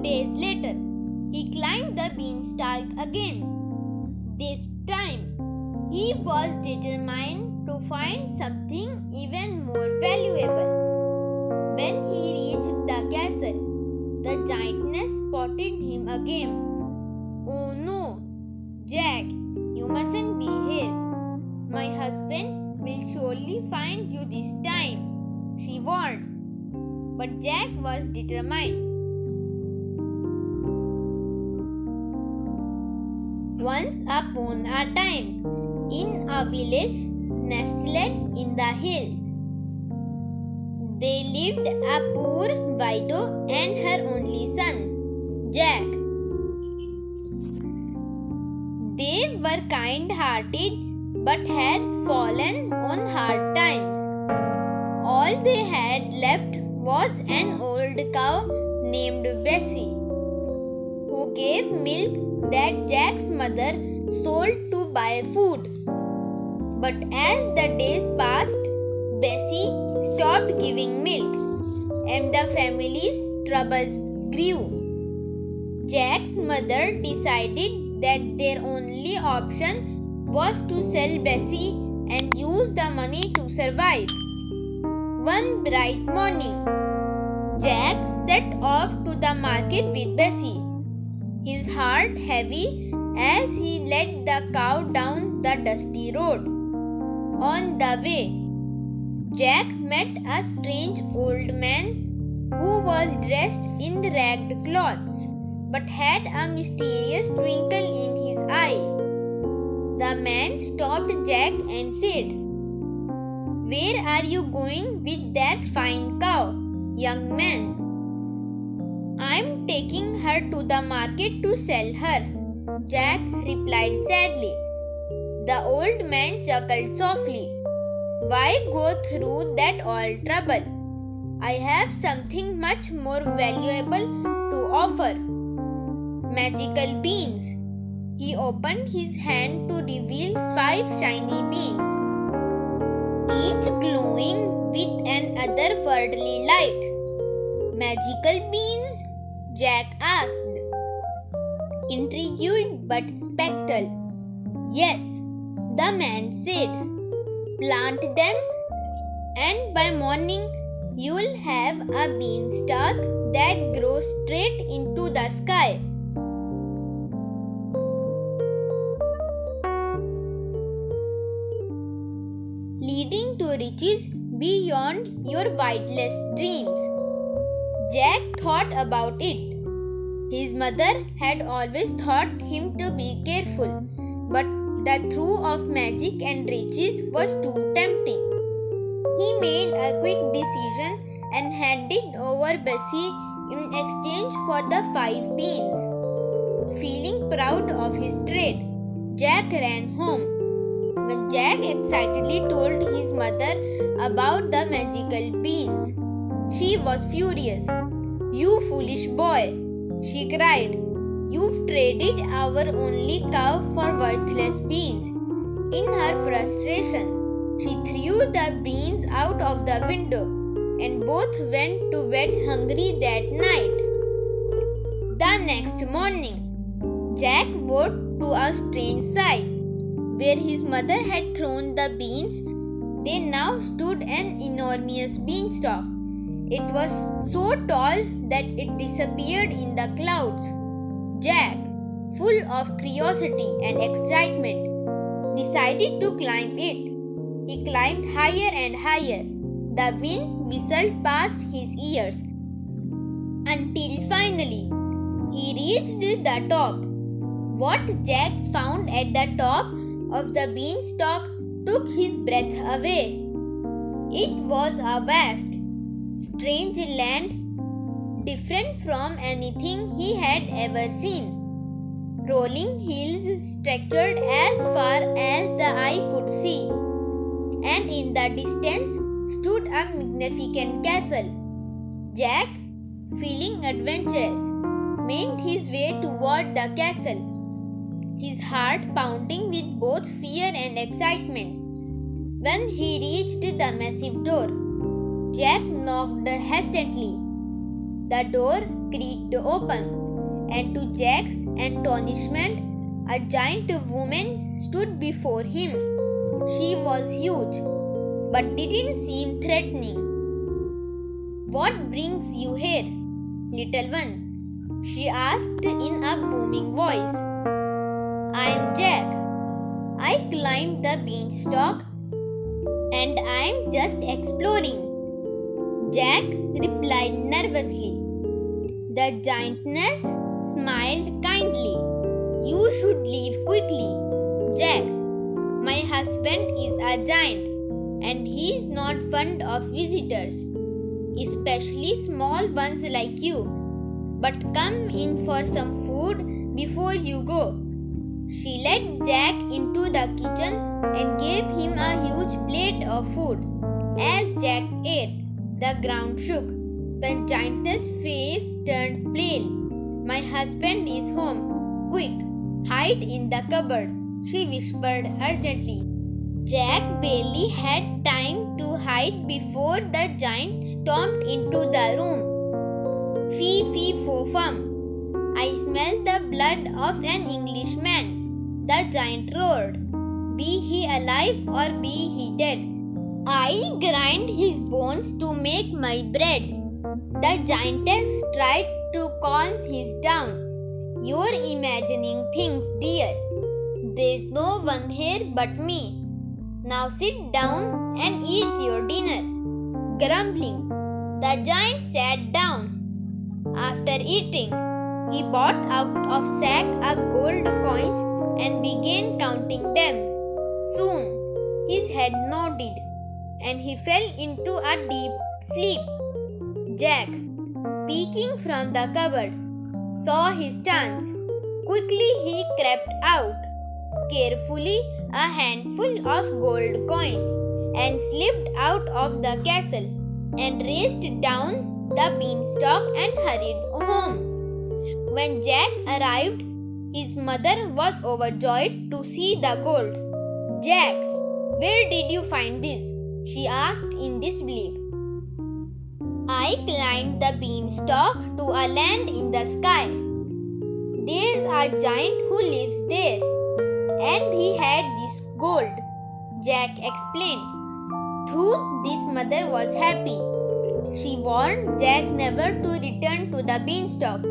days later, he climbed the beanstalk again. This time, he was determined to find something even more valuable. When he reached the castle, the giantess spotted him again. "Oh no, Jack, you mustn't be here. My husband will surely find you this time," she warned. But Jack was determined. Once upon a time, in a village nestled in the hills, there lived a poor widow and her only son, Jack. They were kind-hearted but had fallen on hard times. All they had left was an old cow named Bessie, who gave milk that Jack's mother sold to buy food. But as the days passed, Bessie stopped giving milk, and the family's troubles grew. Jack's mother decided that their only option was to sell Bessie and use the money to survive. One bright morning, Jack set off to the market with Bessie, his heart heavy as he led the cow down the dusty road. On the way, Jack met a strange old man who was dressed in ragged clothes but had a mysterious twinkle in his eye. The man stopped Jack and said, "Where are you going with that fine cow, young man?" "I'm taking her to the market to sell her," Jack replied sadly. The old man chuckled softly. "Why go through that all trouble? I have something much more valuable to offer. Magical beans." He opened his hand to reveal 5 shiny beans, each glowing with an otherworldly light. "Magical beans?" Jack asked, intrigued but spectral. "Yes," the man said. "Plant them, and by morning you'll have a beanstalk that grows straight into the sky." Leading to riches beyond your wildest dreams. Jack thought about it. His mother had always taught him to be careful, but the thrill of magic and riches was too tempting. He made a quick decision and handed over Bessie in exchange for the 5 beans. Feeling proud of his trade, Jack ran home. When Jack excitedly told his mother about the magical beans, she was furious. "You foolish boy," she cried. "You've traded our only cow for worthless beans." In her frustration, she threw the beans out of the window, and both went to bed hungry that night. The next morning, Jack woke to a strange sight. Where his mother had thrown the beans, there now stood an enormous beanstalk. It was so tall that it disappeared in the clouds. Jack, full of curiosity and excitement, decided to climb it. He climbed higher and higher. The wind whistled past his ears until finally he reached the top. What Jack found at the top of the beanstalk took his breath away. It was a vast, strange land, different from anything he had ever seen. Rolling hills stretched as far as the eye could see, and in the distance stood a magnificent castle. Jack, feeling adventurous, made his way toward the castle, his heart pounding with both fear and excitement. When he reached the massive door, Jack knocked hesitantly. The door creaked open, and to Jack's astonishment, a giant woman stood before him. She was huge, but didn't seem threatening. "What brings you here, little one?" she asked in a booming voice. "I am Jack. I climbed the beanstalk and I am just exploring," Jack replied nervously. The giantess smiled kindly. "You should leave quickly, Jack. My husband is a giant and he is not fond of visitors, especially small ones like you. But come in for some food before you go." She led Jack into the kitchen and gave him a huge plate of food. As Jack ate, the ground shook. The giantess' face turned pale. "My husband is home. Quick, hide in the cupboard," she whispered urgently. Jack barely had time to hide before the giant stomped into the room. "Fee, fee, fo, fum. I smell the blood of an Englishman," the giant roared. "Be he alive or be he dead, I'll grind his bones to make my bread." The giantess tried to calm him down. "You're imagining things, dear. There's no one here but me. Now sit down and eat your dinner." Grumbling, the giant sat down. After eating, he brought out of sack a gold coins and began counting them. Soon, his head nodded, and he fell into a deep sleep. Jack, peeking from the cupboard, saw his chance. Quickly he crept out, carefully a handful of gold coins, and slipped out of the castle and raced down the beanstalk and hurried home. When Jack arrived, his mother was overjoyed to see the gold. "Jack, where did you find this?" she asked in disbelief. "I climbed the beanstalk to a land in the sky. There's a giant who lives there, and he had this gold," Jack explained. Though his mother was happy, she warned Jack never to return to the beanstalk,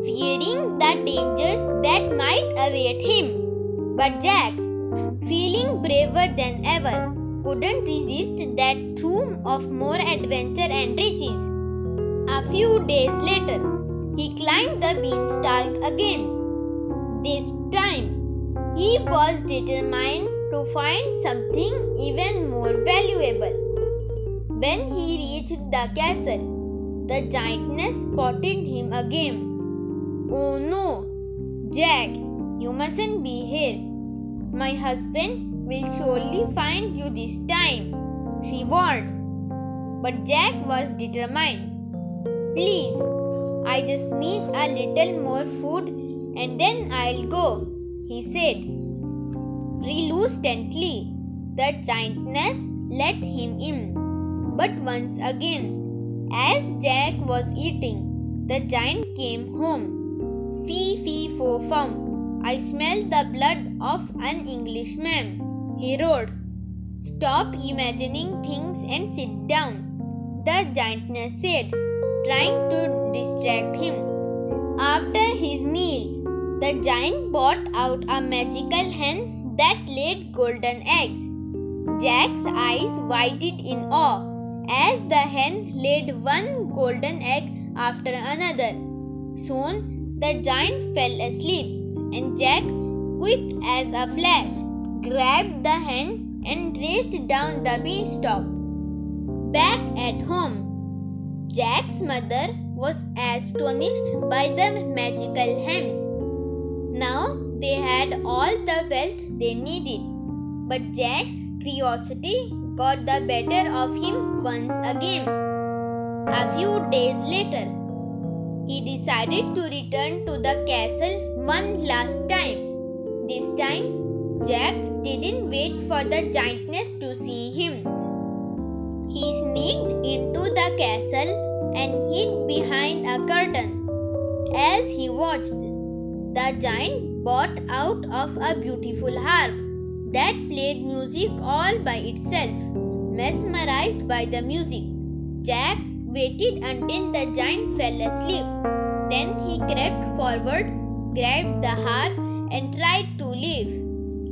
fearing the dangers that might await him. But Jack, feeling braver than ever, couldn't resist that thrill of more adventure and riches. A few days later, he climbed the beanstalk again. This time, he was determined to find something even more valuable. When he reached the castle, the giantess spotted him again. "Oh no, Jack, you mustn't be here. My husband will surely find you this time," she warned. But Jack was determined. "Please, I just need a little more food and then I'll go," he said. Reluctantly, the giantess let him in. But once again, as Jack was eating, the giant came home. "Fee, fee, fo, fum. I smell the blood of an Englishman," he roared. "Stop imagining things and sit down," the giantess said, trying to distract him. After his meal, the giant brought out a magical hen that laid golden eggs. Jack's eyes widened in awe as the hen laid one golden egg after another. Soon the giant fell asleep, and Jack, quick as a flash, grabbed the hen and raced down the beanstalk. Back at home, Jack's mother was astonished by the magical hen. Now they had all the wealth they needed, but Jack's curiosity got the better of him once again. A few days later, he decided to return to the castle one last time. This time, Jack didn't wait for the giantess to see him. He sneaked into the castle and hid behind a curtain. As he watched, the giant brought out of a beautiful harp that played music all by itself. Mesmerized by the music, Jack waited until the giant fell asleep. Then he crept forward, grabbed the harp, and tried to leave.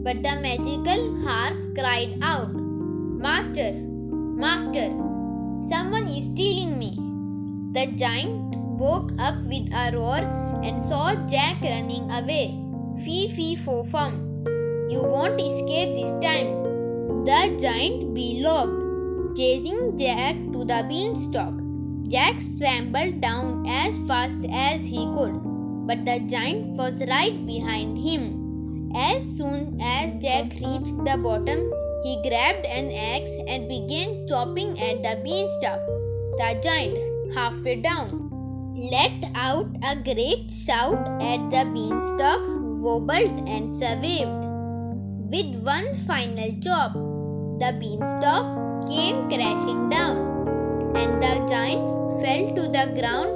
But the magical harp cried out, "Master, Master, someone is stealing me." The giant woke up with a roar and saw Jack running away. "Fee, fee, fo, fum. You won't escape this time." The giant bellowed, chasing Jack to the beanstalk. Jack scrambled down as fast as he could, but the giant was right behind him. As soon as Jack reached the bottom, he grabbed an axe and began chopping at the beanstalk. The giant, halfway down, let out a great shout at the beanstalk, wobbled and swayed. With one final chop, the beanstalk came crashing down, and the giant fell to the ground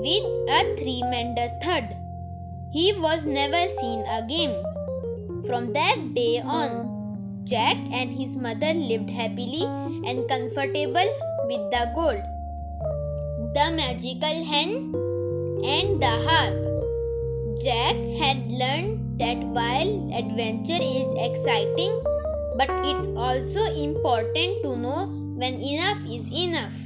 with a tremendous thud. He was never seen again. From that day on, Jack and his mother lived happily and comfortable with the gold, the magical hen, and the harp. Jack had learned that while adventure is exciting, but it's also important to know when enough is enough.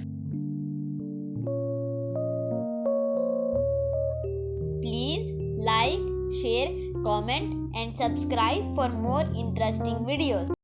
Please like, share, comment, and subscribe for more interesting videos.